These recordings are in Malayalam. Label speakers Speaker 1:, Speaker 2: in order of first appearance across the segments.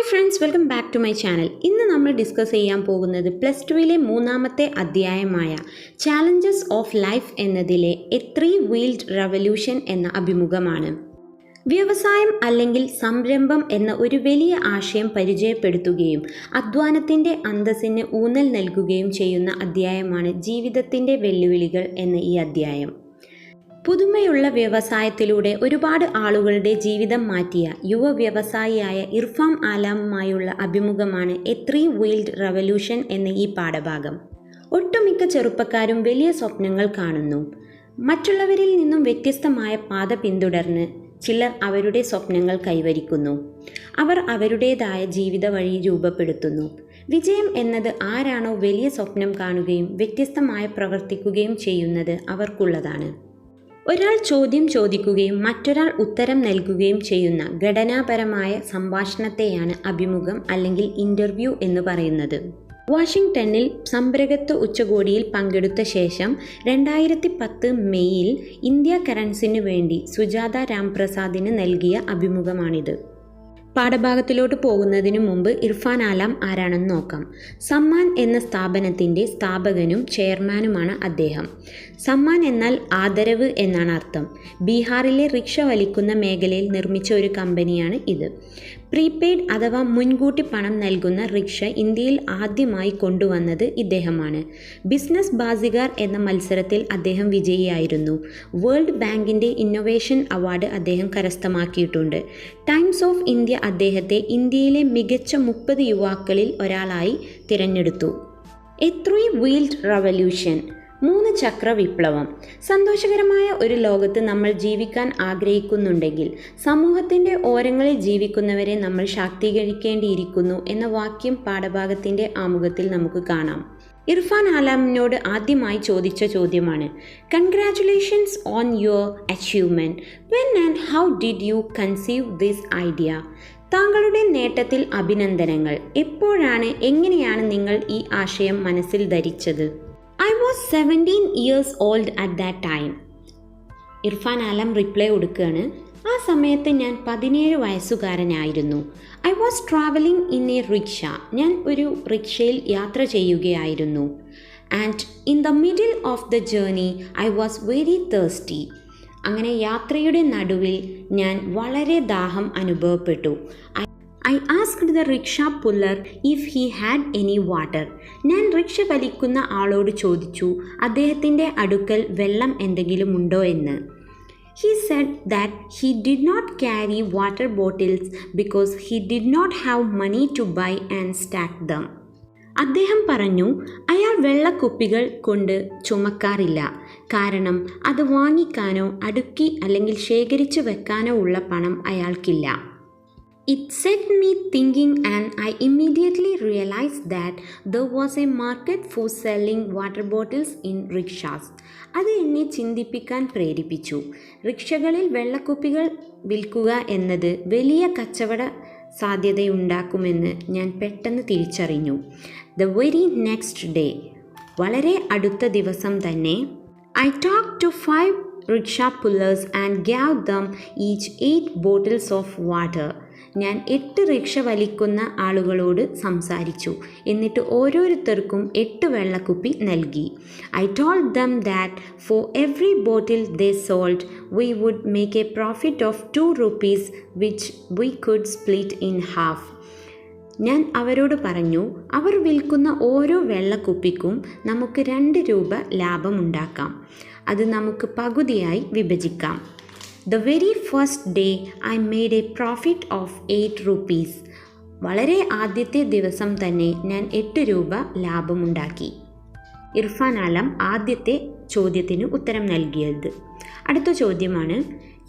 Speaker 1: Hi friends, welcome back to my channel. ഇന്ന് നമ്മൾ ഡിസ്കസ് ചെയ്യാൻ പോകുന്നത് പ്ലസ് ടുവിലെ 3-ാമത്തെ അധ്യായമായ ചാലഞ്ചസ് ഓഫ് ലൈഫ് എന്നതിലെ എ 3-വീൽഡ് റവല്യൂഷൻ എന്ന അഭിമുഖമാണ്. വ്യവസായം അല്ലെങ്കിൽ സംരംഭം എന്ന ഒരു വലിയ ആശയം പരിചയപ്പെടുത്തുകയും അധ്വാനത്തിൻ്റെ അന്തസ്സിന് ഊന്നൽ നൽകുകയും ചെയ്യുന്ന അധ്യായമാണ് ജീവിതത്തിൻ്റെ വെല്ലുവിളികൾ എന്ന ഈ അധ്യായം. പുതുമയുള്ള വ്യവസായത്തിലൂടെ ഒരുപാട് ആളുകളുടെ ജീവിതം മാറ്റിയ യുവ വ്യവസായിയായ ഇർഫാൻ ആലാമുമായുള്ള അഭിമുഖമാണ് എ 3-വീൽഡ് റവല്യൂഷൻ എന്ന ഈ പാഠഭാഗം. ഒട്ടുമിക്ക ചെറുപ്പക്കാരും വലിയ സ്വപ്നങ്ങൾ കാണുന്നു. മറ്റുള്ളവരിൽ നിന്നും വ്യത്യസ്തമായ പാത പിന്തുടർന്ന് ചിലർ അവരുടെ സ്വപ്നങ്ങൾ കൈവരിക്കുന്നു. അവർ അവരുടേതായ ജീവിത വഴി രൂപപ്പെടുത്തുന്നു. വിജയം എന്നത് ആരാണോ വലിയ സ്വപ്നം കാണുകയും വ്യത്യസ്തമായി പ്രവർത്തിക്കുകയും ചെയ്യുന്നത് അവർക്കുള്ളതാണ്. ഒരാൾ ചോദ്യം ചോദിക്കുകയും മറ്റൊരാൾ ഉത്തരം നൽകുകയും ചെയ്യുന്ന ഘടനാപരമായ സംഭാഷണത്തെയാണ് അഭിമുഖം അല്ലെങ്കിൽ ഇൻ്റർവ്യൂ എന്ന് പറയുന്നത്. വാഷിംഗ്ടണിൽ സംരംഭകത്വ ഉച്ചകോടിയിൽ പങ്കെടുത്ത ശേഷം 2010 മെയ്യിൽ ഇന്ത്യ കറൻസിനു വേണ്ടി സുജാത രാംപ്രസാദിന് നൽകിയ അഭിമുഖമാണിത്. പാഠഭാഗത്തിലോട്ട് പോകുന്നതിനു മുമ്പ് ഇർഫാൻ ആലാം ആരാണെന്ന് നോക്കാം. സമ്മാൻ എന്ന സ്ഥാപനത്തിൻ്റെ സ്ഥാപകനും ചെയർമാനുമാണ് അദ്ദേഹം. സമ്മാൻ എന്നാൽ ആദരവ് എന്നാണ് അർത്ഥം. ബീഹാറിലെ റിക്ഷ വലിക്കുന്ന മേഖലയിൽ നിർമ്മിച്ച ഒരു കമ്പനിയാണ് ഇത്. പ്രീപെയ്ഡ് അഥവാ മുൻകൂട്ടി പണം നൽകുന്ന റിക്ഷ ഇന്ത്യയിൽ ആദ്യമായി കൊണ്ടുവന്നത് ഇദ്ദേഹമാണ്. ബിസിനസ് ബാസിഗാർ എന്ന മത്സരത്തിൽ അദ്ദേഹം വിജയിയായിരുന്നു. വേൾഡ് ബാങ്കിൻ്റെ ഇന്നൊവേഷൻ അവാർഡ് അദ്ദേഹം കരസ്ഥമാക്കിയിട്ടുണ്ട്. ടൈംസ് ഓഫ് ഇന്ത്യ അദ്ദേഹത്തെ ഇന്ത്യയിലെ മികച്ച 30 യുവാക്കളിൽ ഒരാളായി തിരഞ്ഞെടുത്തു. എ 3-വീൽഡ് റവല്യൂഷൻ, 3 ചക്ര വിപ്ലവം. സന്തോഷകരമായ ഒരു ലോകത്ത് നമ്മൾ ജീവിക്കാൻ ആഗ്രഹിക്കുന്നുണ്ടെങ്കിൽ സമൂഹത്തിൻ്റെ ഓരങ്ങളിൽ ജീവിക്കുന്നവരെ നമ്മൾ ശാക്തീകരിക്കേണ്ടിയിരിക്കുന്നു എന്ന വാക്യം പാഠഭാഗത്തിൻ്റെ ആമുഖത്തിൽ നമുക്ക് കാണാം. ഇർഫാൻ ആലാമിനോട് ആദ്യമായി ചോദിച്ച ചോദ്യമാണ്, congratulations on your achievement. When and how did you conceive this idea? താങ്കളുടെ നേട്ടത്തിൽ അഭിനന്ദനങ്ങൾ. എപ്പോഴാണ്, എങ്ങനെയാണ് നിങ്ങൾ ഈ ആശയം മനസ്സിൽ ധരിച്ചത്? I was 17 years old at that time. Irfan Alam reply കൊടുക്കുകയാണ്, ആ സമയത്ത് ഞാൻ 17 വയസ്സുകാരനായിരുന്നു. I was traveling in a rickshaw. ഞാൻ ഒരു റിക്ഷയിൽ യാത്ര ചെയ്യുകയായിരുന്നു. And in the middle of the journey, I was very thirsty. അങ്ങനെ യാത്രയുടെ നടുവിൽ ഞാൻ വളരെ ദാഹം അനുഭവപ്പെട്ടു. I asked the rickshaw puller if he had any water. ഞാൻ റിക്ഷ വലിക്കുന്ന ആളോട് ചോദിച്ചു അദ്ദേഹത്തിൻ്റെ അടുക്കൽ വെള്ളം എന്തെങ്കിലും ഉണ്ടോ എന്ന്. He said that he did not carry water bottles because he did not have money to buy and stack them. അദ്ദേഹം പറഞ്ഞു അയാൾ വെള്ളക്കുപ്പികൾ കൊണ്ട് ചുമക്കാറില്ല, കാരണം അത് വാങ്ങിക്കാനോ അടുക്കി അല്ലെങ്കിൽ ശേഖരിച്ചു വെക്കാനോ ഉള്ള പണം അയാൾക്കില്ല. It set me thinking and I immediately realized that there was a market for selling water bottles in rickshaws. അത് എന്നെ ചിന്തിപ്പിക്കാൻ പ്രേരിപ്പിച്ചു. റിക്ഷകളിൽ വെള്ളക്കുപ്പികൾ വിൽക്കുക എന്നത് വലിയ കച്ചവട സാധ്യതയുണ്ടാക്കുമെന്ന് ഞാൻ പെട്ടെന്ന് തിരിച്ചറിഞ്ഞു. The very next day, വളരെ അടുത്ത ദിവസം തന്നെ, I talked to 5 rickshaw pullers and gave them each 8 bottles of water. ഞാൻ 8 റിക്ഷ വലിക്കുന്ന ആളുകളോട് സംസാരിച്ചു. എന്നിട്ട് ഓരോരുത്തർക്കും 8 വെള്ളക്കുപ്പി നൽകി. I told them that for every bottle they sold, we would make a profit of 2 rupees which we could split in half. ഞാൻ അവരോട് പറഞ്ഞു, അവർ വിൽക്കുന്ന ഓരോ വെള്ളക്കുപ്പിക്കും നമുക്ക് 2 രൂപ ലാഭമുണ്ടാക്കാം. അത് നമുക്ക് പകുതിയായി വിഭജിക്കാം. The very first day I made a profit of 8 rupees. വളരെ ആദ്യത്തെ ദിവസം തന്നെ ഞാൻ 8 രൂപ ലാഭമുണ്ടാക്കി. ഇർഫാൻ ആലം ആദ്യത്തെ ചോദ്യത്തിന് ഉത്തരം നൽകിയത്. അടുത്ത ചോദ്യമാണ്,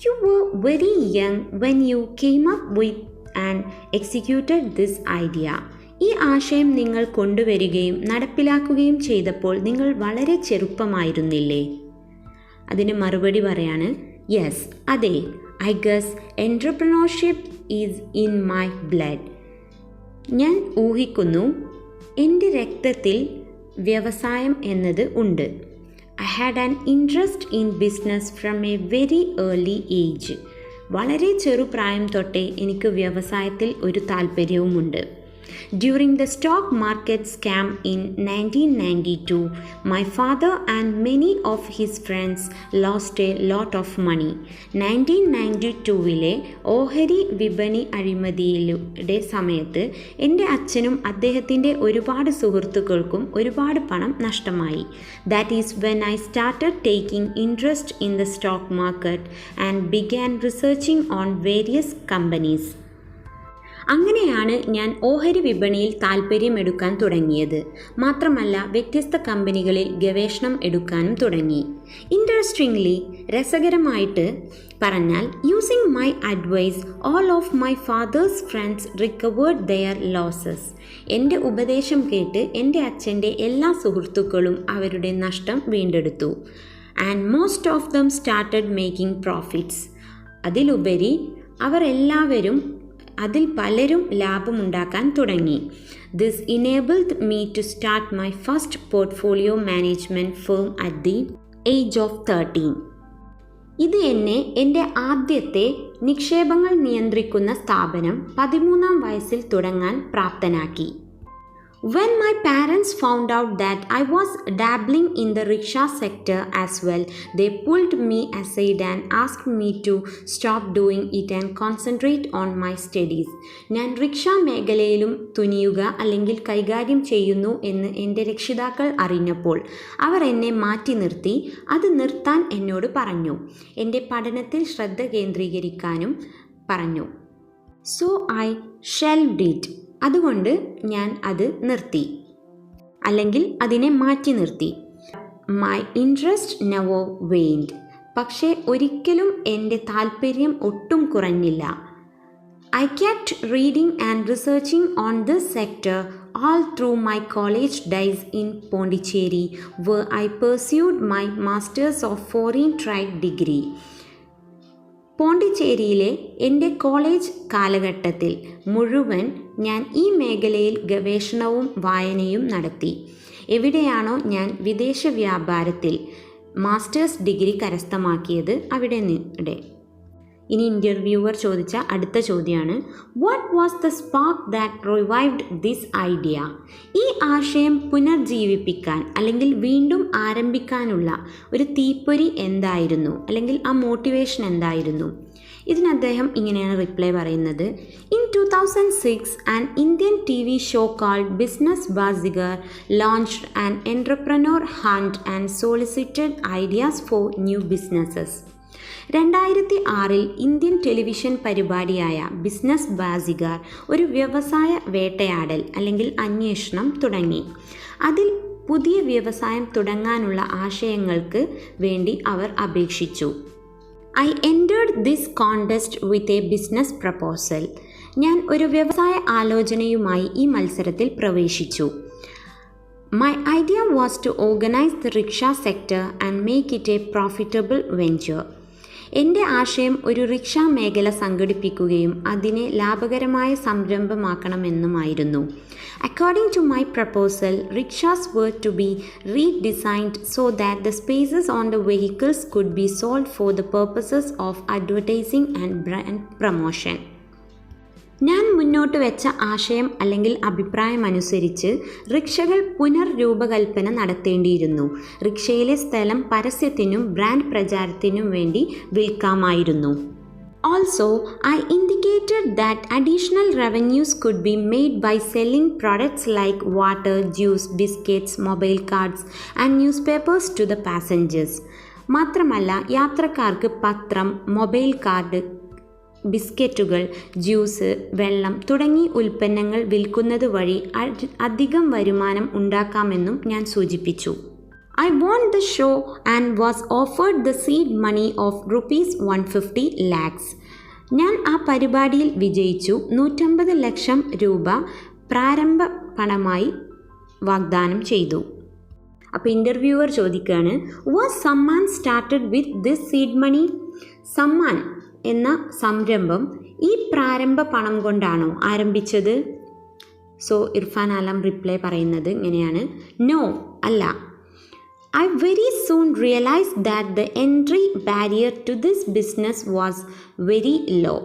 Speaker 1: You were very young when you came up with and executed this idea. ഈ ആശയം നിങ്ങൾ കൊണ്ടുവരികയും നടപ്പിലാക്കുകയും ചെയ്തപ്പോൾ നിങ്ങൾ വളരെ ചെറുപ്പമായിരുന്നില്ലേ? അതിന് മറുപടി പറയാണ്, യെസ്, അതെ. I guess entrepreneurship is in my blood. ഞാൻ ഊഹിക്കുന്നു എൻ്റെ രക്തത്തിൽ വ്യവസായം എന്നത് ഉണ്ട്. I had an interest in business from a very early age. വളരെ ചെറുപ്രായം തൊട്ടേ എനിക്ക് വ്യവസായത്തിൽ ഒരു താല്പര്യവുമുണ്ട്. During the stock market scam in 1992, my father and many of his friends lost a lot of money. 1992-ലെ ഓഹരി വിപണി അഴിമതിയുടെ സമയത്ത് എൻ്റെ അച്ഛനും അദ്ദേഹത്തിൻ്റെ ഒരുപാട് സുഹൃത്തുക്കൾക്കും ഒരുപാട് പണം നഷ്ടമായി. That is when I started taking interest in the stock market and began researching on various companies. അങ്ങനെയാണ് ഞാൻ ഓഹരി വിപണിയിൽ താൽപ്പര്യമെടുക്കാൻ തുടങ്ങിയത്. മാത്രമല്ല വ്യത്യസ്ത കമ്പനികളിൽ ഗവേഷണം എടുക്കാനും തുടങ്ങി. ഇൻട്രസ്റ്റിംഗ്ലി, രസകരമായിട്ട് പറഞ്ഞാൽ, using my advice all of my father's friends recovered their losses. എൻ്റെ ഉപദേശം കേട്ട് എൻ്റെ അച്ഛൻ്റെ എല്ലാ സുഹൃത്തുക്കളും അവരുടെ നഷ്ടം വീണ്ടെടുത്തു. And most of them started making profits. അതിലുപരി അതിൽ പലരും ലാഭമുണ്ടാക്കാൻ തുടങ്ങി. This enabled me to start my first portfolio management firm at the age of 13. ഇത് എന്നെ എൻ്റെ ആദ്യത്തെ നിക്ഷേപങ്ങൾ നിയന്ത്രിക്കുന്ന സ്ഥാപനം 13-ാം വയസ്സിൽ തുടങ്ങാൻ പ്രാപ്തനാക്കി. When my parents found out that I was dabbling in the rickshaw sector as well, they pulled me aside and asked me to stop doing it and concentrate on my studies. ഞാൻ റിക്ഷ മേഖലയിലും തുനിയുക അല്ലെങ്കിൽ കൈകാര്യം ചെയ്യുന്നു എന്ന് എൻ്റെ രക്ഷിതാക്കൾ അറിഞ്ഞപ്പോൾ അവർ എന്നെ മാറ്റി നിർത്തി അത് നിർത്താൻ എന്നോട് പറഞ്ഞു. എൻ്റെ പഠനത്തിൽ ശ്രദ്ധ കേന്ദ്രീകരിക്കാനും പറഞ്ഞു. So I shelved it. അതുകൊണ്ട് ഞാൻ അത് നിർത്തി അല്ലെങ്കിൽ അതിനെ മാറ്റി നിർത്തി. My interest never waned. പക്ഷേ ഒരിക്കലും എൻ്റെ താല്പര്യം ഒട്ടും കുറഞ്ഞില്ല. I kept reading and researching on this sector all through my college days in Pondicherry, where I pursued my Masters of Foreign Trade degree. പോണ്ടിച്ചേരിയിലെ എൻ്റെ കോളേജ് കാലഘട്ടത്തിൽ മുഴുവൻ ഞാൻ ഈ മേഖലയിൽ ഗവേഷണവും വായനയും നടത്തി. എവിടെയാണോ ഞാൻ വിദേശ വ്യാപാരത്തിൽ മാസ്റ്റേഴ്സ് ഡിഗ്രി കരസ്ഥമാക്കിയത് അവിടെ നിടെ. ഇനി ഇൻ്റർവ്യൂവർ ചോദിച്ച അടുത്ത ചോദ്യമാണ്, what was the spark that revived this idea? ഈ ആശയം പുനർജീവിപ്പിക്കാൻ അല്ലെങ്കിൽ വീണ്ടും ആരംഭിക്കാനുള്ള ഒരു തീപ്പൊരി എന്തായിരുന്നു, അല്ലെങ്കിൽ ആ മോട്ടിവേഷൻ എന്തായിരുന്നു? ഇതിന് അദ്ദേഹം ഇങ്ങനെയാണ് റിപ്ലൈ പറയുന്നത്. In 2006 an Indian TV show called Business Bazigar launched an entrepreneur hunt and solicited ideas for new businesses. 2006 Indian television പരിപാടിയായ ബിസിനസ് ബാസിഗാർ ഒരു വ്യവസായ വേട്ടയാടൽ അല്ലെങ്കിൽ അന്വേഷണം തുടങ്ങി. അതിൽ പുതിയ വ്യവസായം തുടങ്ങാനുള്ള ആശയങ്ങൾക്ക് വേണ്ടി അവർ അപേക്ഷിച്ചു. I entered this contest with a business proposal. ഞാൻ ഒരു വ്യവസായ ആലോചനയുമായി ഈ മത്സരത്തിൽ പ്രവേശിച്ചു. My idea was to organize the rickshaw sector and make it a profitable venture. എൻ്റെ ആശയം ഒരു റിക്ഷ മേഖല സംഘടിപ്പിക്കുകയും അതിനെ ലാഭകരമായ സംരംഭമാക്കണമെന്നുമായിരുന്നു. According to my proposal, rickshaws were to be redesigned so that the spaces on the vehicles could be sold for the purposes of advertising and brand promotion. ഞാൻ മുന്നോട്ട് വെച്ച ആശയം അല്ലെങ്കിൽ അഭിപ്രായം അനുസരിച്ച് റിക്ഷകൾ പുനർരൂപകൽപ്പന നടത്തേണ്ടിയിരുന്നു. റിക്ഷയിലെ സ്ഥലം പരസ്യത്തിനും ബ്രാൻഡ് പ്രചാരത്തിനും വേണ്ടി വിൽക്കാമായിരുന്നു. Also, I indicated that additional revenues could be made by selling products like water, juice, biscuits, mobile cards and newspapers to the passengers. മാത്രമല്ല, യാത്രക്കാർക്ക് പത്രം, മൊബൈൽ കാർഡ്, ബിസ്ക്കറ്റുകൾ, ജ്യൂസ്, വെള്ളം തുടങ്ങി ഉൽപ്പന്നങ്ങൾ വിൽക്കുന്നത് വഴി അധികം വരുമാനം ഉണ്ടാക്കാമെന്നും ഞാൻ സൂചിപ്പിച്ചു. I won the show and was offered the seed money of rupees 150 lakhs. ഞാൻ ആ പരിപാടിയിൽ വിജയിച്ചു. 150 ലക്ഷം രൂപ പ്രാരംഭ പണമായി വാഗ്ദാനം ചെയ്തു. അപ്പോൾ ഇൻ്റർവ്യൂവർ ചോദിക്കുകയാണ്, was Sammaan started with this seed money? Sammaan എന്ന സംരംഭം ഈ പ്രാരംഭ പണം കൊണ്ടാണോ ആരംഭിച്ചത്? സോ ഇർഫാൻ ആലം റിപ്ലൈ പറയുന്നത് ഇങ്ങനെയാണ്, നോ, അല്ല. I very soon realized that the entry barrier to this business was very low.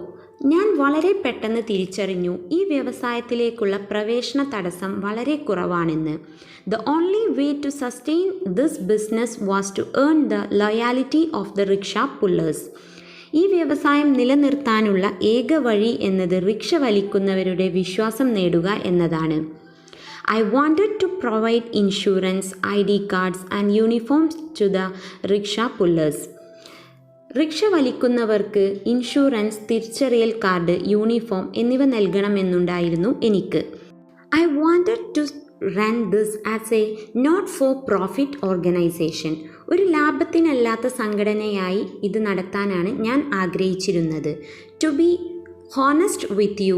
Speaker 1: ഞാൻ വളരെ പെട്ടെന്ന് തിരിച്ചറിഞ്ഞു ഈ വ്യവസായത്തിലേക്കുള്ള പ്രവേശന തടസ്സം വളരെ കുറവാണെന്ന്. The only way to sustain this business was to earn the loyalty of the rickshaw pullers. ഈ വ്യവസായം നിലനിർത്താനുള്ള ഏക വഴി എന്നത് റിക്ഷ വലിക്കുന്നവരുടെ വിശ്വാസം നേടുക എന്നതാണ്. I wanted to provide insurance, ID cards and uniforms to the rickshaw pullers. Rickshaw വലിക്കുന്നവർക്ക് ഇൻഷുറൻസ്, തിരിച്ചറിയൽ കാർഡ്, യൂണിഫോം എന്നിവ നൽകണമെന്നുണ്ടായിരുന്നു എനിക്ക്. I wanted to run this as a not-for-profit organization. ഒരു ലാഭത്തിനല്ലാത്ത സംഘടനയായി ഇത് നടത്താനാണ് ഞാൻ ആഗ്രഹിച്ചിരുന്നത്. To be honest with you,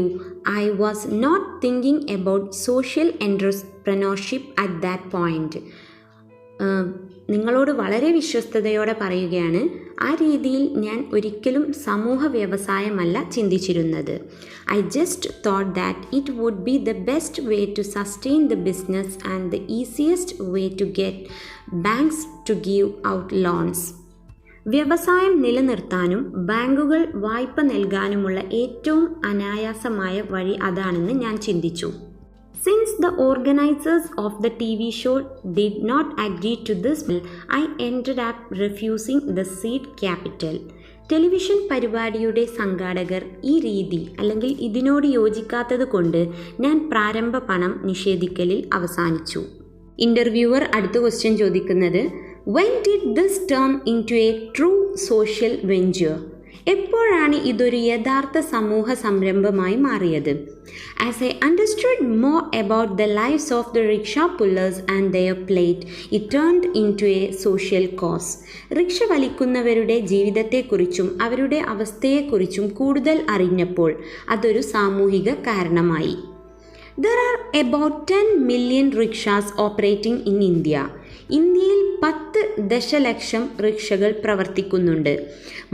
Speaker 1: I was not thinking about social entrepreneurship at that point. നിങ്ങളോട് വളരെ വിശ്വസ്തയോടെ പറയുകയാണ്, ആ രീതിയിൽ ഞാൻ ഒരിക്കലും സമൂഹ വ്യവസായമല്ല ചിന്തിച്ചിരുന്നത്. I just thought that it would be the best way to sustain the business and the easiest way to get banks to give out loans. വ്യവസായം നിലനിർത്താനും ബാങ്കുകൾ വായ്പ നൽകാനുമുള്ള ഏറ്റവും അനായാസമായ വഴി അതാണെന്ന് ഞാൻ ചിന്തിച്ചു. Since the organizers of the TV show did not agree to this bill, I ended up refusing the seed capital. Television പരിപാടിയുടെ സംഘാടകർ ഈ രീതി അല്ലെങ്കിൽ ഇതിനോട് യോജിക്കാത്തത് കൊണ്ട് ഞാൻ പ്രാരംഭ പണം നിഷേധിക്കലിൽ അവസാനിച്ചു. ഇൻ്റർവ്യൂവർ അടുത്ത ക്വസ്റ്റ്യൻ ചോദിക്കുന്നത്, when did this turn into a true social venture? എപ്പോഴാണ് ഇതൊരു യഥാർത്ഥ സമൂഹ സംരംഭമായി മാറിയത്? As I understood more about the lives of the rickshaw pullers and their plight, it turned into a social cause. Rickshaw വലിക്കുന്നവരുടെ ജീവിതത്തെക്കുറിച്ചും അവരുടെ അവസ്ഥയെക്കുറിച്ചും കൂടുതൽ അറിഞ്ഞപ്പോൾ അതൊരു സാമൂഹിക കാരണമായി. There are about 10 million rickshaws operating in India. ഇന്ത്യയിൽ 10 ദശലക്ഷം റിക്ഷകൾ പ്രവർത്തിക്കുന്നുണ്ട്.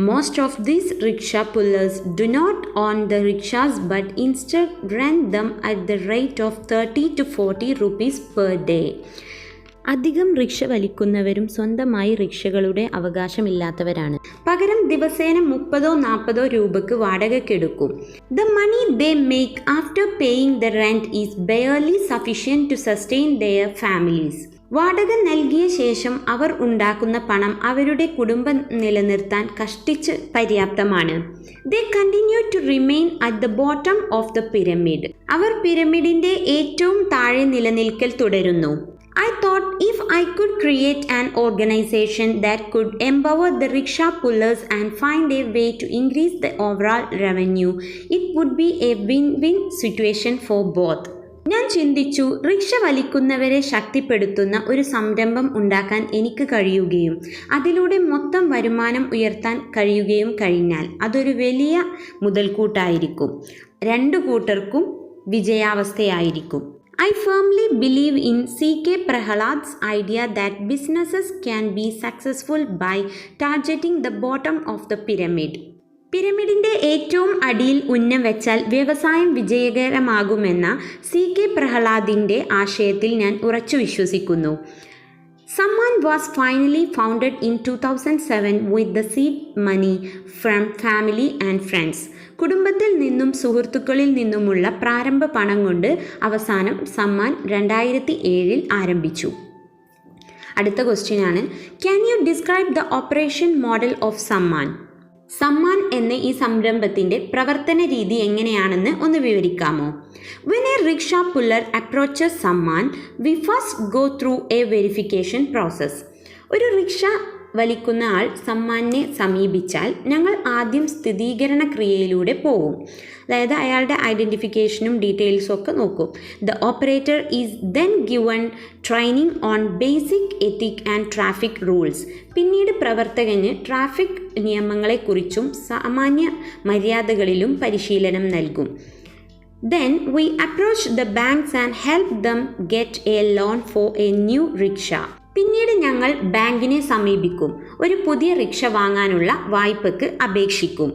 Speaker 1: Most of these rickshaw pullers do not own the rickshaws but instead rent them at the rate of 30 to 40 rupees per day. അധികം റിക്ഷ വലിക്കുന്നവരും സ്വന്തമായി റിക്ഷകളുടെ അവകാശമില്ലാത്തവരാണ്. പകരം ദിവസേന 30-40 രൂപയ്ക്ക് വാടകയ്ക്കെടുക്കും. The money they make after paying the rent is barely sufficient to sustain their families. വാടക നൽകിയ ശേഷം അവർ ഉണ്ടാക്കുന്ന പണം അവരുടെ കുടുംബം നിലനിർത്താൻ കഷ്ടിച്ച് പര്യാപ്തമാണ്. They continue to remain at the bottom of the pyramid. അവർ പിരമിഡിന്റെ ഏറ്റവും താഴെ നിലനിൽക്കൽ തുടരുന്നു. I thought if I could create an organization that could empower the rickshaw pullers and find a way to increase the overall revenue, it would be a win-win situation for both. ഞാൻ ചിന്തിച്ചു, റിക്ഷ വലിക്കുന്നവരെ ശക്തിപ്പെടുത്തുന്ന ഒരു സംരംഭം ഉണ്ടാക്കാൻ എനിക്ക് കഴിയുകയും അതിലൂടെ മൊത്തം വരുമാനം ഉയർത്താൻ കഴിയുകയും കഴിഞ്ഞാൽ അതൊരു വലിയ മുതൽക്കൂട്ടായിരിക്കും. രണ്ടു കൂട്ടർക്കും വിജയാവസ്ഥയായിരിക്കും. I firmly believe in C.K. Prahalad's idea that businesses can be successful by targeting the bottom of the pyramid. പിരമിഡിൻ്റെ ഏറ്റവും അടിയിൽ ഉന്നം വെച്ചാൽ വ്യവസായം വിജയകരമാകുമെന്ന C.K. പ്രഹ്ലാദിൻ്റെ ആശയത്തിൽ ഞാൻ ഉറച്ചു വിശ്വസിക്കുന്നു. Sammaan was finally founded in 2007 with the seed money from family and friends. കുടുംബത്തിൽ നിന്നും സുഹൃത്തുക്കളിൽ നിന്നുമുള്ള പ്രാരംഭ പണം കൊണ്ട് അവസാനം സമ്മാൻ 2007 ആരംഭിച്ചു. അടുത്ത ക്വസ്റ്റ്യൻ ആണ്, can you describe the operation model of Samman? Samman എന്ന ഈ സംരംഭത്തിൻ്റെ പ്രവർത്തന രീതി എങ്ങനെയാണെന്ന് ഒന്ന് വിവരിക്കാമോ? When a rickshaw puller approaches Sammaan, we first go through a verification process. ഒരു റിക്ഷ വലിക്കുന്ന ആൾ സമ്മാനെ സമീപിച്ചാൽ ഞങ്ങൾ ആദ്യം സ്ഥിരീകരണ ക്രിയയിലൂടെ പോകും. അതായത് അയാളുടെ ഐഡൻറ്റിഫിക്കേഷനും ഡീറ്റെയിൽസും ഒക്കെ നോക്കും. The operator is then given training on basic ethic and traffic rules. പിന്നീട് പ്രവർത്തകന് ട്രാഫിക് നിയമങ്ങളെക്കുറിച്ചും സാമാന്യ മര്യാദകളിലും പരിശീലനം നൽകും. Then we approach the banks and help them get a loan for a new rickshaw. പിന്നീട് ഞങ്ങൾ ബാങ്കിനെ സമീപിക്കും, ഒരു പുതിയ റിക്ഷ വാങ്ങാനുള്ള വായ്പയ്ക്ക് അപേക്ഷിക്കും.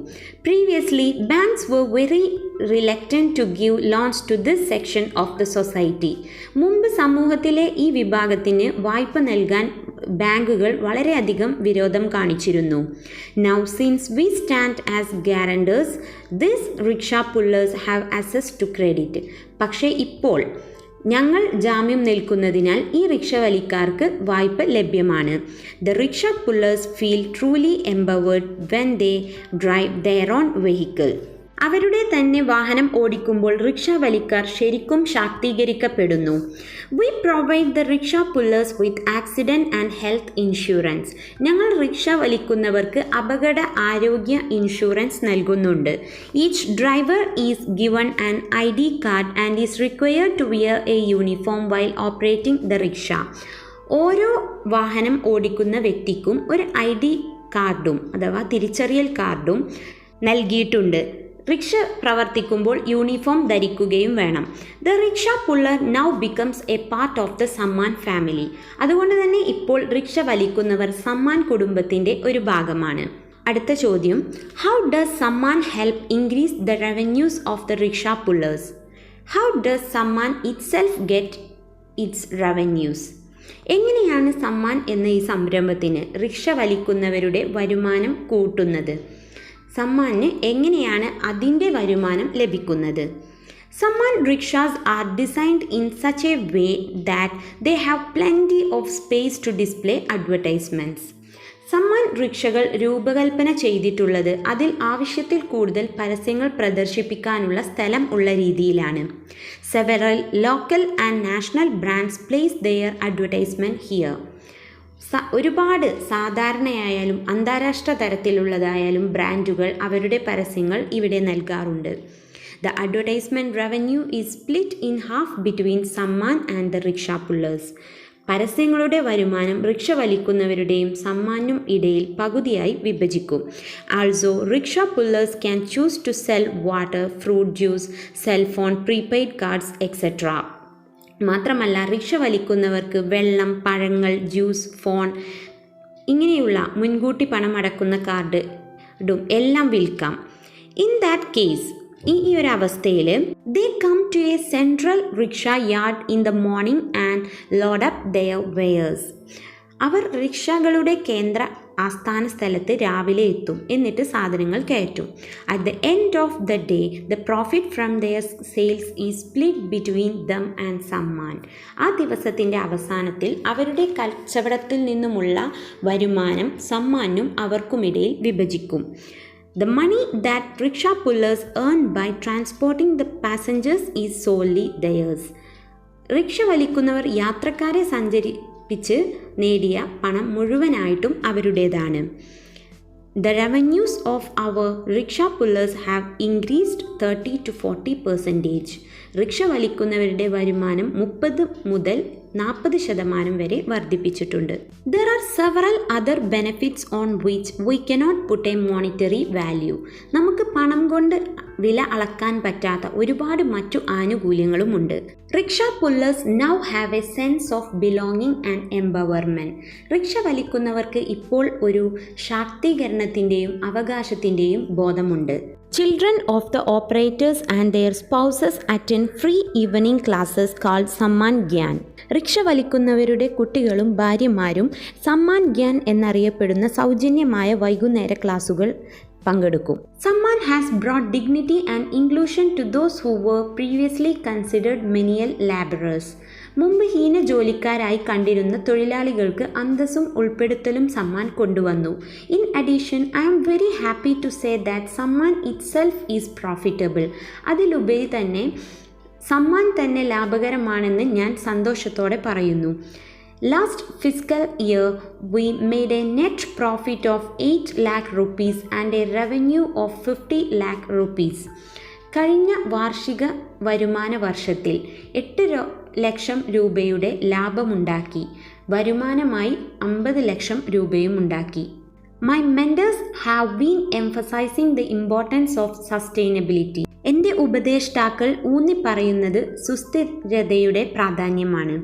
Speaker 1: Previously, banks were very reluctant to give loans to this section of the society. മുമ്പ് സമൂഹത്തിലെ ഈ വിഭാഗത്തിന് വായ്പ നൽകാൻ ബാങ്കുകൾ വളരെയധികം വിരോധം കാണിച്ചിരുന്നു. Now since we stand as guarantors, these rickshaw pullers have access to credit. പക്ഷേ ഇപ്പോൾ ഞങ്ങൾ ജാമ്യം നിൽക്കുന്നതിനാൽ ഈ റിക്ഷ വലിക്കാർക്ക് വായ്പ ലഭ്യമാണ്. The rickshaw pullers feel truly empowered when they drive their own vehicle. അവരുടെ തന്നെ വാഹനം ഓടിക്കുമ്പോൾ റിക്ഷ വലിക്കാർ ശരിക്കും ശാക്തീകരിക്കപ്പെടുന്നു. We provide the rickshaw pullers with accident and health insurance. ഞങ്ങൾ റിക്ഷ വലിക്കുന്നവർക്ക് അപകട ആരോഗ്യ ഇൻഷുറൻസ് നൽകുന്നുണ്ട്. Each driver is given an ID card and is required to wear a uniform while operating the rickshaw. ഓരോ വാഹനം ഓടിക്കുന്ന വ്യക്തിക്കും ഒരു ID കാർഡും അഥവാ തിരിച്ചറിയൽ കാർഡും നൽകിയിട്ടുണ്ട്. റിക്ഷ പ്രവർത്തിക്കുമ്പോൾ യൂണിഫോം ധരിക്കുകയും വേണം. The rickshaw puller now becomes A part of the Samman family. അതുകൊണ്ട് തന്നെ ഇപ്പോൾ റിക്ഷ വലിക്കുന്നവർ സമ്മാൻ കുടുംബത്തിൻ്റെ ഒരു ഭാഗമാണ്. അടുത്ത ചോദ്യം, how does Samman help increase the revenues of the rickshaw pullers? How does Samman it self get it's revenues? എങ്ങനെയാണ് സമ്മാൻ എന്ന ഈ സംരംഭത്തിന് റിക്ഷ വലിക്കുന്നവരുടെ വരുമാനം കൂട്ടുന്നത്? സമ്മാനിന് എങ്ങനെയാണ് അതിൻ്റെ വരുമാനം ലഭിക്കുന്നത്? Sammaan rickshaws are designed in such a way that they have plenty of space to display advertisements. Sammaan റിക്ഷകൾ രൂപകൽപ്പന ചെയ്തിട്ടുള്ളത് അതിൽ ആവശ്യത്തിൽ കൂടുതൽ പരസ്യങ്ങൾ പ്രദർശിപ്പിക്കാനുള്ള സ്ഥലം ഉള്ള രീതിയിലാണ്. Several local and national brands place their advertisement here. ഒരുപാട് സാധാരണയായാലും അന്താരാഷ്ട്ര തരത്തിലുള്ളതായാലും ബ്രാൻഡുകൾ അവരുടെ പരസ്യങ്ങൾ ഇവിടെ നൽകാറുണ്ട്. The advertisement revenue is split in half between Sammaan and the rickshaw pullers. പരസ്യങ്ങളുടെ വരുമാനം റിക്ഷ വലിക്കുന്നവരുടെയും സമ്മാനും ഇടയിൽ പകുതിയായി വിഭജിക്കും. Also rickshaw pullers can choose to sell water, fruit juice, cellphone, prepaid cards etcetera. മാത്രമല്ല റിക്ഷ വലിക്കുന്നവർക്ക് വെള്ളം, പഴങ്ങൾ, ജ്യൂസ്, ഫോൺ ഇങ്ങനെയുള്ള മുൻകൂട്ടി പണം അടക്കുന്ന കാർഡും എല്ലാം വിൽക്കാം. ഇൻ ദാറ്റ് കേസ് ഈ ഒരു അവസ്ഥയിൽ they come to a central rickshaw yard in the morning and load up their wares. അവർ റിക്ഷകളുടെ കേന്ദ്ര ആസ്ഥാന സ്ഥലത്ത് രാവിലെ എത്തും, എന്നിട്ട് സാധനങ്ങൾ കയറ്റും. At the end of the day the profit from their sales is split between them and Sammaan. ആ ദിവസത്തിൻ്റെ അവസാനത്തിൽ അവരുടെ കച്ചവടത്തിൽ നിന്നുമുള്ള വരുമാനം സമ്മാനും അവർക്കുമിടയിൽ വിഭജിക്കും. The money that rickshaw pullers earn by transporting the passengers is solely theirs. Rickshaw വലിക്കുന്നവർ യാത്രക്കാരെ സഞ്ചരിപ്പിച്ച് നേടിയ പണം മുഴുവനായിട്ടും അവരുടേതാണ്. The revenues of our rickshaw pullers have increased 30 to 40%. Rickshaw വലിക്കുന്നവരുടെ വരുമാനം 30 മുതൽ 40% വരെ വർദ്ധിപ്പിച്ചിട്ടുണ്ട്. There are several other benefits on which we cannot put a monetary value. നമുക്ക് പണം കൊണ്ട് വില അളക്കാൻ പറ്റാത്ത ഒരുപാട് മറ്റു ആനുകൂല്യങ്ങളുമുണ്ട്. Rickshaw pullers now have a sense of belonging and empowerment. Rickshaw വലിക്കുന്നവർക്ക് ഇപ്പോൾ ഒരു ശാക്തീകരണത്തിൻ്റെയും അവകാശത്തിൻ്റെയും ബോധമുണ്ട്. Children of the operators and their spouses attend free evening classes called Sammaan Gyan. Rickshaw വലിക്കുന്നവരുടെ കുട്ടികളും ഭാര്യമാരും സമ്മാൻ ഗ്യാൻ എന്നറിയപ്പെടുന്ന സൗജന്യമായ വൈകുന്നേര ക്ലാസുകൾ പങ്കെടുക്കും. Sammaan has brought dignity and inclusion to those who were previously considered menial labourers. മുമ്പ് ഹീന ജോലിക്കാരായി കണ്ടിരുന്ന തൊഴിലാളികൾക്ക് അന്തസ്സും ഉൾപ്പെടുത്തലും സമ്മാൻ കൊണ്ടുവന്നു. In addition I am very happy to say that Sammaan itself is profitable. അതിലുപരി തന്നെ സമ്മാൻ തന്നെ ലാഭകരമാണെന്ന് ഞാൻ സന്തോഷത്തോടെ പറയുന്നു. Last fiscal year we made a net profit of 8 lakh rupees and A revenue of 50 lakh rupees. കഴിഞ്ഞ വാർഷിക വരുമാന വർഷത്തിൽ 8 ലക്ഷം രൂപയുടെ ലാഭമുണ്ടാക്കി. വരുമാനമായി 50 ലക്ഷം രൂപയും ഉണ്ടാക്കി. My mentors have been emphasizing the importance of sustainability. എൻ്റെ ഉപദേഷ്ടാക്കൾ ഊന്നി പറയുന്നത് സുസ്ഥിരതയുടെ പ്രാധാന്യമാണ്.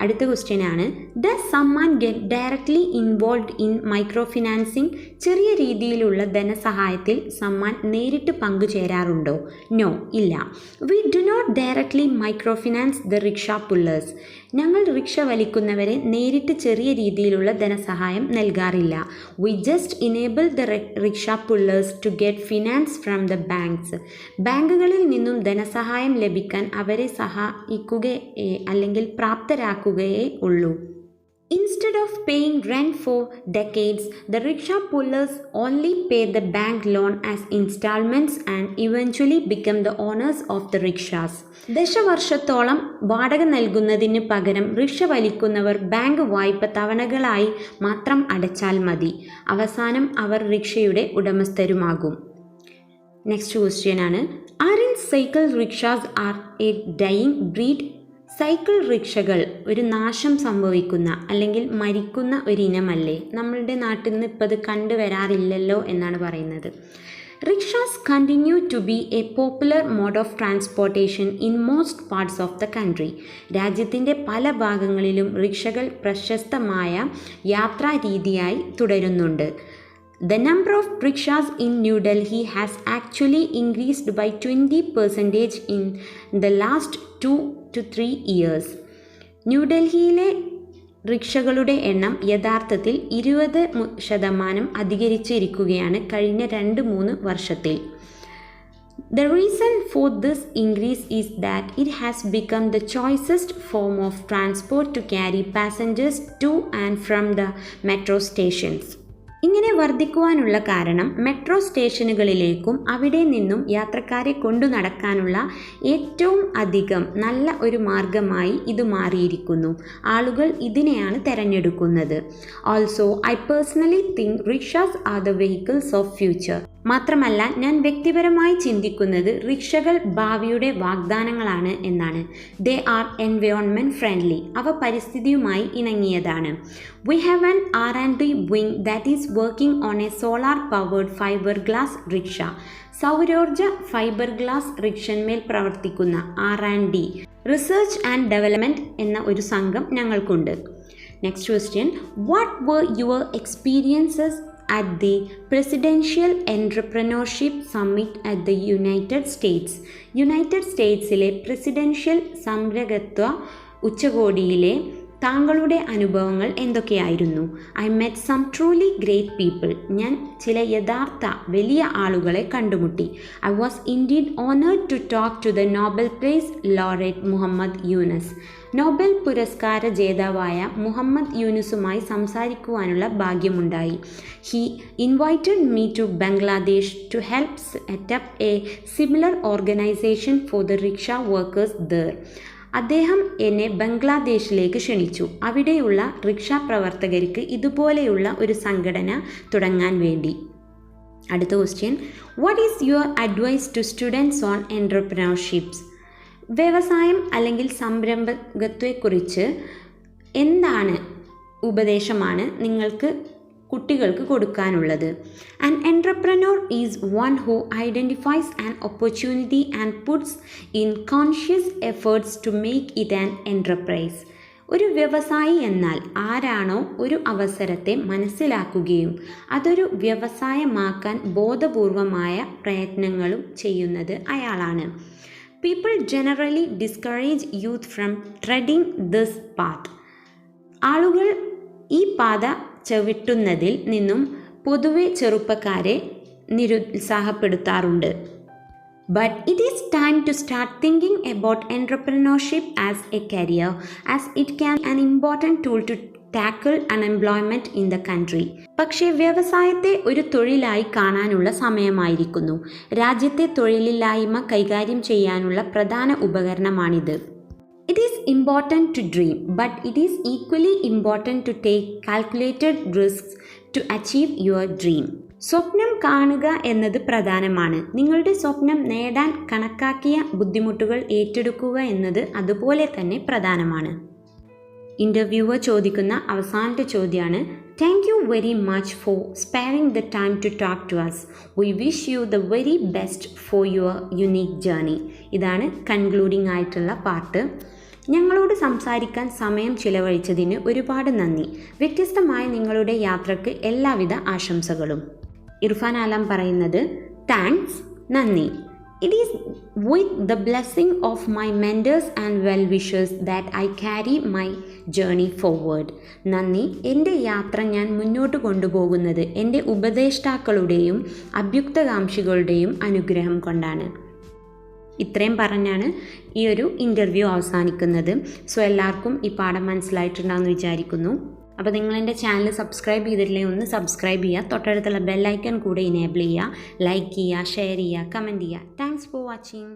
Speaker 1: അടുത്ത ക്വസ്റ്റ്യൻ ആണ്, does Sammaan get directly involve in micro financing? ചെറിയ രീതിയിലുള്ള ധനസഹായത്തിൽ സമ്മാൻ നേരിട്ട് പങ്കുചേരാറുണ്ടോ? നോ, ഇല്ല. We do not directly micro finance the rickshaw pullers. ഞങ്ങൾ റിക്ഷ വലിക്കുന്നവരെ നേരിട്ട് ചെറിയ രീതിയിലുള്ള ധനസഹായം നൽകാറില്ല. We just enable the rickshaw pullers to get finance from the banks. ബാങ്കുകളിൽ നിന്നും ധനസഹായം ലഭിക്കാൻ അവരെ സഹായിക്കുകയേ അല്ലെങ്കിൽ പ്രാപ്തരാക്കുകയേ ഉള്ളൂ. Instead of paying rent for decades, the rickshaw pullers only pay the bank loan as installments and eventually become the owners of the rickshaws. ദശവർഷത്തോളം വാടക നൽകുന്നതിന് പകരം റിക്ഷ വലിക്കുന്നവർ ബാങ്ക് വായ്പ തവണകളായി മാത്രം അടച്ചാൽ മതി. അവസാനം അവർ റിക്ഷയുടെ ഉടമസ്ഥരുമാകും. നെക്സ്റ്റ് ക്വസ്റ്റ്യൻ ആണ്, Aren't cycle rickshaws are a dying breed? Cycle റിക്ഷകൾ ഒരു നാശം സംഭവിക്കുന്ന അല്ലെങ്കിൽ മരിക്കുന്ന ഒരിനമല്ലേ? നമ്മളുടെ നാട്ടിൽ നിന്ന് ഇപ്പോൾ അത് കണ്ടുവരാറില്ലല്ലോ എന്നാണ് പറയുന്നത്. Rickshaws continue to be a popular mode of transportation in most parts of the country. രാജ്യത്തിൻ്റെ പല ഭാഗങ്ങളിലും റിക്ഷകൾ പ്രശസ്തമായ യാത്രാരീതിയായി തുടരുന്നുണ്ട്. The number of rickshaws in New Delhi has actually increased by 20% in the last 2 to 3 years. ന്യൂഡൽഹിയിലെ റിക്ഷകളുടെ എണ്ണം യഥാർത്ഥത്തിൽ 20% അധികരിച്ചിരിക്കുകയാണ് കഴിഞ്ഞ 2-3 വർഷത്തിൽ. The reason for this increase is that it has become the choicest form of transport to carry passengers to and from the metro stations. ഇങ്ങനെ വർദ്ധിക്കുവാനുള്ള കാരണം മെട്രോ സ്റ്റേഷനുകളിലേക്കും അവിടെ നിന്നും യാത്രക്കാരെ കൊണ്ടു നടക്കാനുള്ള ഏറ്റവും അധികം നല്ല ഒരു മാർഗമായി ഇത് മാറിയിരിക്കുന്നു. ആളുകൾ ഇതിനെയാണ് തിരഞ്ഞെടുക്കുന്നത്. Also I personally think rickshaws are the vehicles of future. മാത്രമല്ല ഞാൻ വ്യക്തിപരമായി ചിന്തിക്കുന്നത് റിക്ഷകൾ ഭാവിയുടെ വാഗ്ദാനങ്ങളാണ് എന്നാണ്. They are environment friendly. അവ പരിസ്ഥിതിയുമായി ഇണങ്ങിയതാണ്. We have an R&D wing that is working on a solar powered fiber glass rickshaw. സൗരോർജ ഫൈബർ ഗ്ലാസ് റിക്ഷന്മേൽ പ്രവർത്തിക്കുന്ന R&D റിസർച്ച് ആൻഡ് ഡെവലപ്മെൻറ്റ് എന്ന ഒരു സംഘം ഞങ്ങൾക്കുണ്ട്. Next question, what were your experiences at the Presidential Entrepreneurship Summit at the United States. United സ്റ്റേറ്റ്സിലെ പ്രസിഡൻഷ്യൽ സംരംഭകത്വ ഉച്ചകോടിയിലെ താങ്കളുടെ അനുഭവങ്ങൾ എന്തൊക്കെയായിരുന്നു? I met some truly great people. ഞാൻ ചില യഥാർത്ഥ വലിയ ആളുകളെ കണ്ടുമുട്ടി. I was indeed honoured to talk to the Nobel prize laureate Muhammad Yunus. Nobel പുരസ്കാര ജേതാവായ മുഹമ്മദ് യൂനുസുമായി സംസാരിക്കുവാനുള്ള ഭാഗ്യമുണ്ടായി. He invited me to Bangladesh to help set up a similar organisation for the rickshaw workers there. അദ്ദേഹം എന്നെ ബംഗ്ലാദേശിലേക്ക് ക്ഷണിച്ചു, അവിടെയുള്ള റിക്ഷ പ്രവർത്തകർക്ക് ഇതുപോലെയുള്ള ഒരു സംഘടന തുടങ്ങാൻ വേണ്ടി. അടുത്ത question, what is your advice to students on entrepreneurships? വ്യവസായം അല്ലെങ്കിൽ സംരംഭകത്വത്തെക്കുറിച്ച് എന്താണ് ഉപദേശമാണ് നിങ്ങൾക്ക് കുട്ടികൾക്ക് കൊടുക്കാനുള്ളത്? An entrepreneur is one who identifies an opportunity and puts in conscious efforts to make it an enterprise. ഒരു വ്യവസായി എന്നാൽ ആരാണോ ഒരു അവസരത്തെ മനസ്സിലാക്കുകയും അതൊരു വ്യവസായമാക്കാൻ ബോധപൂർവമായ പ്രയത്നങ്ങളും ചെയ്യുന്നത് അയാളാണ്. People generally discourage youth from treading this path. ആളുകൾ ഈ പാത ചവിട്ടുന്നതിൽ നിന്നും പൊതുവെ ചെറുപ്പക്കാരെ നിരുത്സാഹപ്പെടുത്താറുണ്ട്. But it is time to start thinking about entrepreneurship as a career, as it can be an important tool to tackle unemployment in the country. പക്ഷേ വ്യവസായത്തെ ഒരു തൊഴിലായി കാണാനുള്ള സമയമായിരിക്കുന്നു. രാജ്യത്തെ തൊഴിലില്ലായ്മ കൈകാര്യം ചെയ്യാനുള്ള പ്രധാന ഉപകരണമാണിത്. It is important to dream, but it is equally important to take calculated risks to achieve your dream. സ്വപ്നം കാണുക എന്നത് പ്രധാനമാണ്. നിങ്ങളുടെ സ്വപ്നം നേടാൻ കണക്കാക്കിയ ബുദ്ധിമുട്ടുകൾ ഏറ്റെടുക്കുക എന്നത് അതുപോലെ തന്നെ പ്രധാനമാണ്. ഇൻ്റർവ്യൂവർ ചോദിക്കുന്ന അവസാനത്തെ ചോദ്യമാണ്, thank you very much for sparing the time to talk to us. We wish you the very best for your unique journey. ഇതാണ് കൺക്ലൂഡിംഗ് ആയിട്ടുള്ള പാർട്ട്. ഞങ്ങളോട് സംസാരിക്കാൻ സമയം ചിലവഴിച്ചതിന് ഒരുപാട് നന്ദി. വ്യത്യസ്തമായ നിങ്ങളുടെ യാത്രയ്ക്ക് എല്ലാവിധ ആശംസകളും. ഇർഫാൻ ആലം പറയുന്നത് താങ്ക്സ്, നന്ദി. It is with the blessing of my mentors and well-wishers that I carry my journey forward. നന്ദി. എൻ്റെ യാത്ര ഞാൻ മുന്നോട്ട് കൊണ്ടുപോകുന്നത് എൻ്റെ ഉപദേഷ്ടാക്കളുടെയും അഭ്യുക്തകാംക്ഷികളുടെയും അനുഗ്രഹം കൊണ്ടാണ്. ഇത്രയും പറഞ്ഞാണ് ഈ ഒരു ഇൻ്റർവ്യൂ അവസാനിക്കുന്നത്. സോ എല്ലാവർക്കും ഈ പാഠം മനസ്സിലായിട്ടുണ്ടാകുമെന്ന് വിചാരിക്കുന്നു. അപ്പോൾ നിങ്ങളെൻ്റെ ചാനൽ സബ്സ്ക്രൈബ് ചെയ്തിട്ടില്ലെങ്കിൽ ഒന്ന് സബ്സ്ക്രൈബ് ചെയ്യുക. തൊട്ടടുത്തുള്ള ബെല്ലൈക്കൺ കൂടെ ഇനേബിൾ ചെയ്യുക. ലൈക്ക് ചെയ്യുക, ഷെയർ ചെയ്യുക, കമൻറ്റ് ചെയ്യുക. Thanks for watching.